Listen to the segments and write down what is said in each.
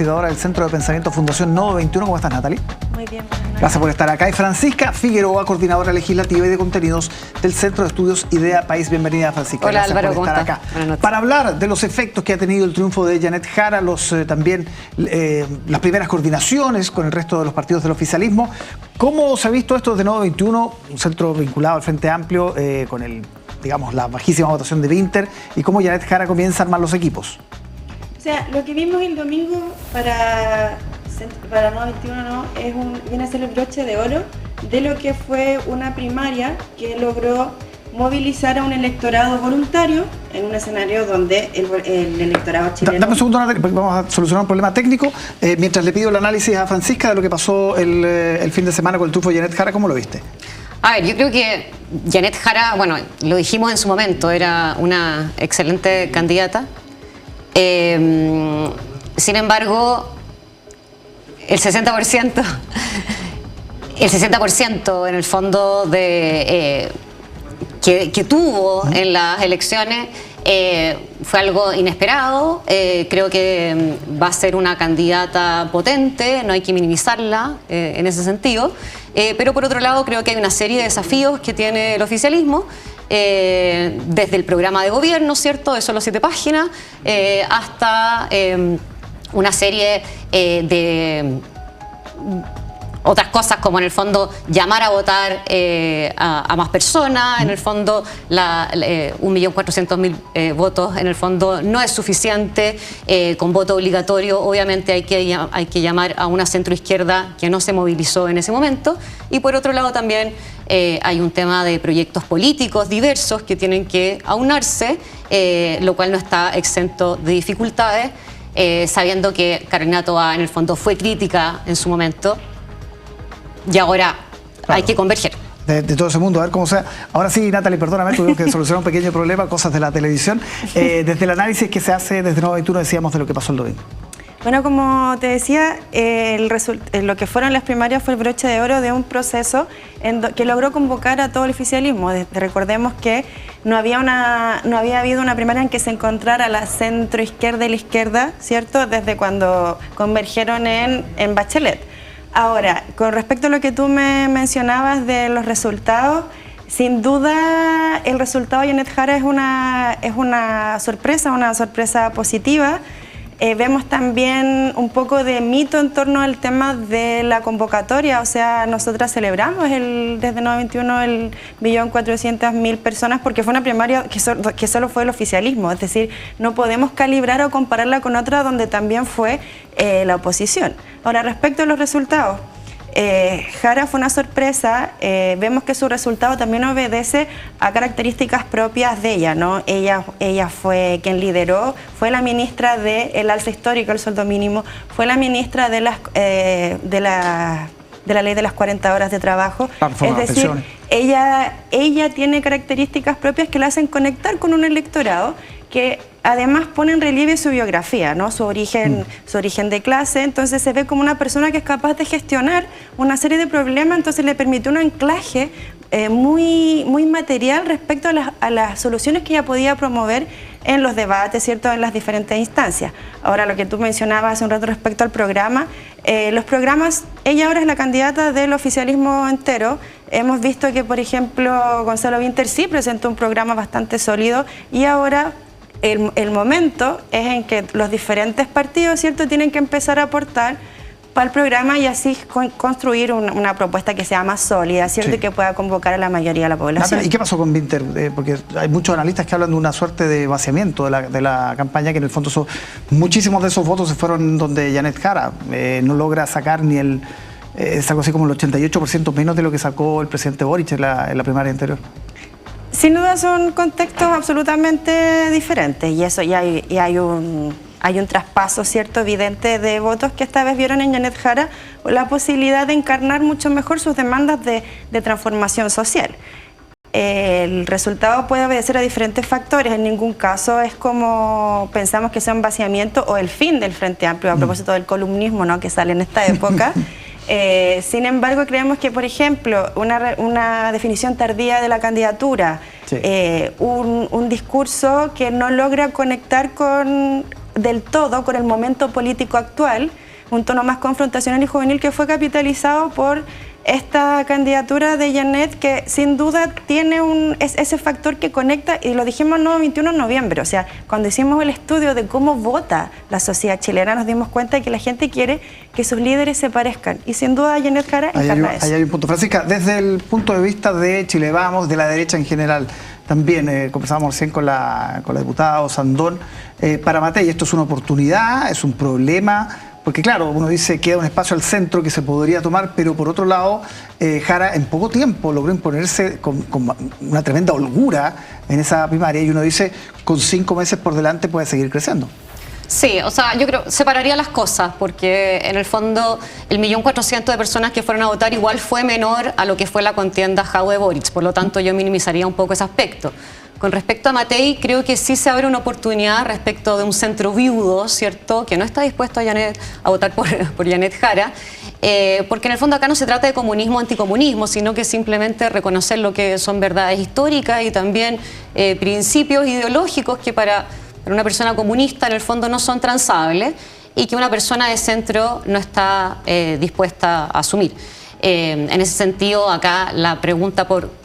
coordinadora del Centro de Pensamiento Fundación Nodo 21. ¿Cómo estás, Natalie? Muy bien, buenas noches. Gracias por estar acá. Y Francisca Figueroa, coordinadora legislativa y de contenidos del Centro de Estudios Idea País. Bienvenida, Francisca. Hola, Gracias Álvaro, por estar acá. Buenas noches. Para hablar de los efectos que ha tenido el triunfo de Janet Jara, también las primeras coordinaciones con el resto de los partidos del oficialismo. ¿Cómo se ha visto esto desde Nodo 21, un centro vinculado al Frente Amplio con la bajísima votación de Vinter, y cómo Janet Jara comienza a armar los equipos? O sea, lo que vimos el domingo para Nodo 21 viene a ser el broche de oro de lo que fue una primaria que logró movilizar a un electorado voluntario en un escenario donde el electorado chileno... Dame un segundo, Natalia, porque vamos a solucionar un problema técnico. Mientras le pido el análisis a Francisca de lo que pasó el fin de semana con el triunfo de Janet Jara, ¿cómo lo viste? A ver, yo creo que Janet Jara, bueno, lo dijimos en su momento, era una excelente candidata. Sin embargo, el 60% en el fondo que tuvo en las elecciones fue algo inesperado. Creo que va a ser una candidata potente, no hay que minimizarla en ese sentido. Pero por otro lado, creo que hay una serie de desafíos que tiene el oficialismo, desde el programa de gobierno, ¿cierto?, de solo 7 páginas, hasta una serie de otras cosas, como en el fondo llamar a votar a más personas. En el fondo 1.400.000 votos en el fondo no es suficiente. Con voto obligatorio obviamente hay que llamar a una centroizquierda que no se movilizó en ese momento. Y por otro lado también hay un tema de proyectos políticos diversos que tienen que aunarse, lo cual no está exento de dificultades, sabiendo que Carolina Toa en el fondo fue crítica en su momento. Y ahora hay que converger. De todo ese mundo, a ver cómo sea. Ahora sí, Natalie, perdóname, tuvimos que solucionar un pequeño problema, cosas de la televisión. Desde el análisis que se hace desde Nodo 21, decíamos de lo que pasó el domingo. Bueno, como te decía, lo que fueron las primarias fue el broche de oro de un proceso que logró convocar a todo el oficialismo. Recordemos que no había habido una primaria en que se encontrara la centroizquierda y la izquierda, ¿cierto?, desde cuando convergieron en Bachelet. Ahora, con respecto a lo que tú me mencionabas de los resultados, sin duda el resultado de Janet Jara es una sorpresa positiva. Vemos también un poco de mito en torno al tema de la convocatoria. O sea, nosotras celebramos desde Nodo 21 el 1.400.000 personas, porque fue una primaria que solo fue el oficialismo. Es decir, no podemos calibrar o compararla con otra donde también fue la oposición. Ahora, respecto a los resultados, Jara fue una sorpresa. Vemos que su resultado también obedece a características propias de ella, ¿no? Ella fue quien lideró, fue la ministra del alza histórico del sueldo mínimo, fue la ministra de la ley de las 40 horas de trabajo. Es decir, ella tiene características propias que la hacen conectar con un electorado que además pone en relieve su biografía, ¿no?, su origen de clase. Entonces se ve como una persona que es capaz de gestionar una serie de problemas. Entonces le permitió un anclaje muy material respecto a las soluciones que ella podía promover en los debates, ¿cierto?, en las diferentes instancias. Ahora, lo que tú mencionabas hace un rato respecto al programa, los programas, ella ahora es la candidata del oficialismo entero. Hemos visto que, por ejemplo, Gonzalo Vinter sí presentó un programa bastante sólido, y ahora el momento es en que los diferentes partidos, ¿cierto?, tienen que empezar a aportar para el programa y así construir una propuesta que sea más sólida, ¿cierto?, Sí. y que pueda convocar a la mayoría de la población. ¿Y qué pasó con Vinter? Porque hay muchos analistas que hablan de una suerte de vaciamiento de la campaña, que en el fondo muchísimos de esos votos se fueron donde Janet Jara no logra sacar sacó así como el 88% menos de lo que sacó el presidente Boric en la primaria anterior. Sin duda son contextos absolutamente diferentes, y eso hay un traspaso, ¿cierto?, evidente de votos que esta vez vieron en Janet Jara la posibilidad de encarnar mucho mejor sus demandas de transformación social. El resultado puede obedecer a diferentes factores. En ningún caso es como pensamos que sea un vaciamiento o el fin del Frente Amplio, a propósito del columnismo, ¿no?, que sale en esta época. Sin embargo, creemos que, por ejemplo, una definición tardía de la candidatura, sí, un discurso que no logra conectar con del todo con el momento político actual, un tono más confrontacional y juvenil que fue capitalizado por esta candidatura de Janet, que sin duda tiene ese factor que conecta, y lo dijimos el 21 de noviembre, o sea, cuando hicimos el estudio de cómo vota la sociedad chilena, nos dimos cuenta de que la gente quiere que sus líderes se parezcan, y sin duda Janet Jara encarna eso. Ahí hay un punto. Francisca, desde el punto de vista de Chile Vamos, de la derecha en general, también conversábamos recién con la diputada Osandón, para Matei, ¿esto es una oportunidad, es un problema? Porque claro, uno dice que queda un espacio al centro que se podría tomar, pero por otro lado, Jara en poco tiempo logró imponerse con una tremenda holgura en esa primaria, y uno dice, con 5 meses por delante puede seguir creciendo. Sí, o sea, yo creo, separaría las cosas, porque en el fondo el 1.400.000 de personas que fueron a votar igual fue menor a lo que fue la contienda Jadwe-Boric, por lo tanto yo minimizaría un poco ese aspecto. Con respecto a Matei, creo que sí se abre una oportunidad respecto de un centro viudo, ¿cierto?, que no está dispuesto a votar por Janet Jara, porque en el fondo acá no se trata de comunismo o anticomunismo, sino que simplemente reconocer lo que son verdades históricas y también principios ideológicos que para una persona comunista en el fondo no son transables y que una persona de centro no está dispuesta a asumir. En ese sentido, acá la pregunta por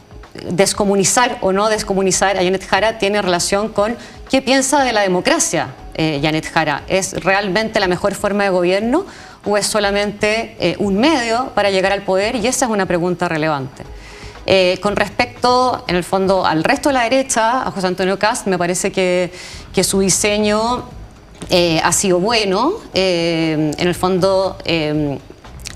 descomunizar o no descomunizar a Janet Jara tiene relación con qué piensa de la democracia Janet Jara. ¿Es realmente la mejor forma de gobierno o es solamente un medio para llegar al poder? Y esa es una pregunta relevante. Con respecto, en el fondo, al resto de la derecha, a José Antonio Kast, me parece que su diseño ha sido bueno. En el fondo,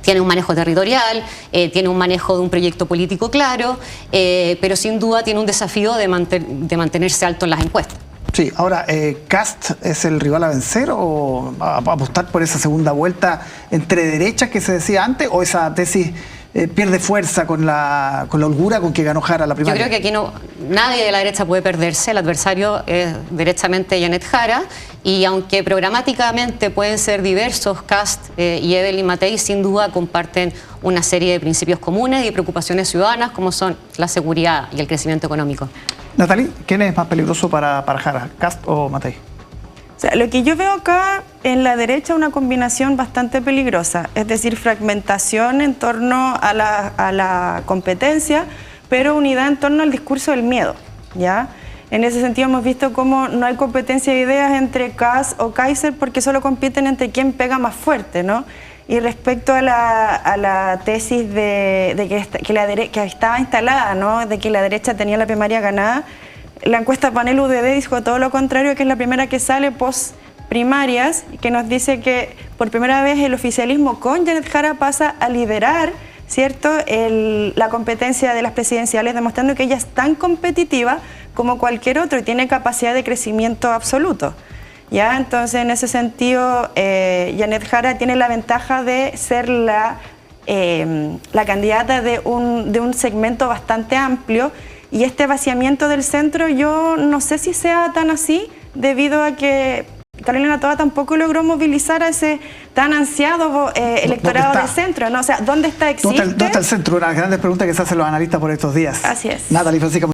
tiene un manejo territorial, tiene un manejo de un proyecto político claro, pero sin duda tiene un desafío de mantenerse alto en las encuestas. Sí, ahora, ¿Kast es el rival a vencer o a apostar por esa segunda vuelta entre derechas que se decía antes, o esa tesis pierde fuerza con la holgura con que ganó Jara la primaria? Yo creo que aquí nadie de la derecha puede perderse, el adversario es derechamente Janet Jara, y aunque programáticamente pueden ser diversos, Kast y Evelyn Matei sin duda comparten una serie de principios comunes y preocupaciones ciudadanas como son la seguridad y el crecimiento económico. Natalie, ¿quién es más peligroso para Jara, Kast o Matei? O sea, lo que yo veo acá en la derecha es una combinación bastante peligrosa, es decir, fragmentación en torno a la competencia, pero unidad en torno al discurso del miedo, ¿ya? En ese sentido hemos visto cómo no hay competencia de ideas entre Kast o Kaiser porque solo compiten entre quién pega más fuerte, ¿no? Y respecto a la tesis que estaba instalada, ¿no?, de que la derecha tenía la primaria ganada, la encuesta Panel UDD dijo todo lo contrario, que es la primera que sale post primarias, que nos dice que por primera vez el oficialismo con Janet Jara pasa a liderar, ¿cierto?, la competencia de las presidenciales, demostrando que ella es tan competitiva como cualquier otro y tiene capacidad de crecimiento absoluto. ¿Ya? Entonces, en ese sentido, Janet Jara tiene la ventaja de ser la candidata de un segmento bastante amplio, y este vaciamiento del centro yo no sé si sea tan así, debido a que Carolina Toa tampoco logró movilizar a ese tan ansiado electorado del centro, ¿no? O sea, ¿dónde está? ¿Existe? ¿Dónde está el centro? Una de las grandes preguntas que se hacen los analistas por estos días. Así es. Natalie, Francisca.